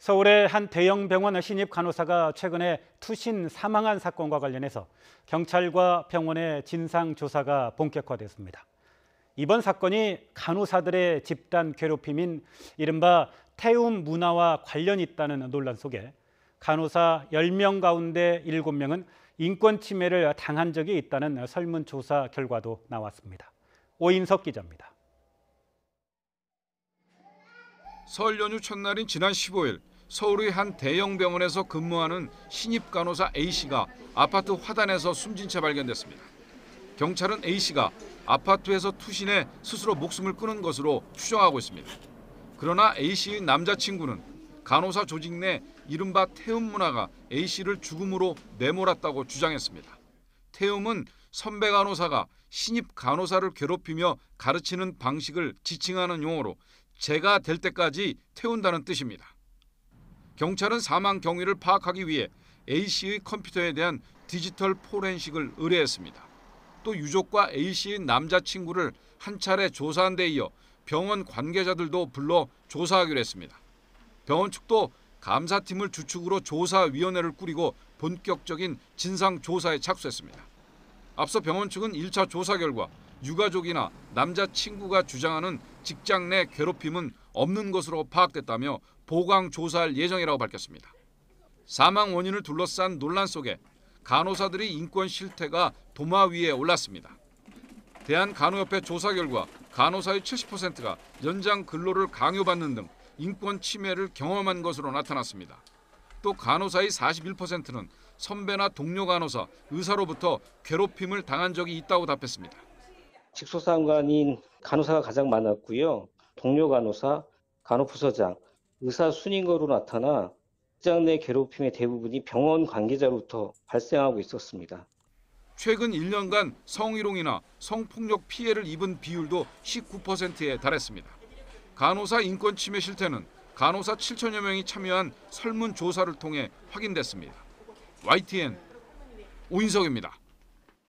서울의 한 대형 병원 신입 간호사가 최근에 투신 사망한 사건과 관련해서 경찰과 병원의 진상조사가 본격화됐습니다. 이번 사건이 간호사들의 집단 괴롭힘인 이른바 태움 문화와 관련이 있다는 논란 속에 간호사 10명 가운데 7명은 인권 침해를 당한 적이 있다는 설문조사 결과도 나왔습니다. 오인석 기자입니다. 설 연휴 첫날인 지난 15일 서울의 한 대형 병원에서 근무하는 신입 간호사 A씨가 아파트 화단에서 숨진 채 발견됐습니다. 경찰은 A씨가 아파트에서 투신해 스스로 목숨을 끊은 것으로 추정하고 있습니다. 그러나 A씨의 남자친구는 간호사 조직 내 이른바 태움 문화가 A씨를 죽음으로 내몰았다고 주장했습니다. 태움은 선배 간호사가 신입 간호사를 괴롭히며 가르치는 방식을 지칭하는 용어로 재가 될 때까지 태운다는 뜻입니다. 경찰은 사망 경위를 파악하기 위해 A씨의 컴퓨터에 대한 디지털 포렌식을 의뢰했습니다. 또 유족과 A씨의 남자친구를 한 차례 조사한 데 이어 병원 관계자들도 불러 조사하기로 했습니다. 병원 측도 감사팀을 주축으로 조사위원회를 꾸리고 본격적인 진상조사에 착수했습니다. 앞서 병원 측은 1차 조사 결과 유가족이나 남자친구가 주장하는 직장 내 괴롭힘은 없는 것으로 파악됐다며 보강 조사할 예정이라고 밝혔습니다. 사망 원인을 둘러싼 논란 속에 간호사들의 인권 실태가 도마 위에 올랐습니다. 대한간호협회 조사 결과 간호사의 70%가 연장 근로를 강요받는 등 인권 침해를 경험한 것으로 나타났습니다. 또 간호사의 41%는 선배나 동료 간호사, 의사로부터 괴롭힘을 당한 적이 있다고 답했습니다. 직속상관인 간호사가 가장 많았고요. 동료 간호사, 간호부서장, 의사 순임금으로 나타나 직장 내 괴롭힘의 대부분이 병원 관계자로부터 발생하고 있었습니다. 최근 1년간 성희롱이나 성폭력 피해를 입은 비율도 19%에 달했습니다. 간호사 인권 침해 실태는 간호사 7천여 명이 참여한 설문조사를 통해 확인됐습니다. YTN 오인석입니다.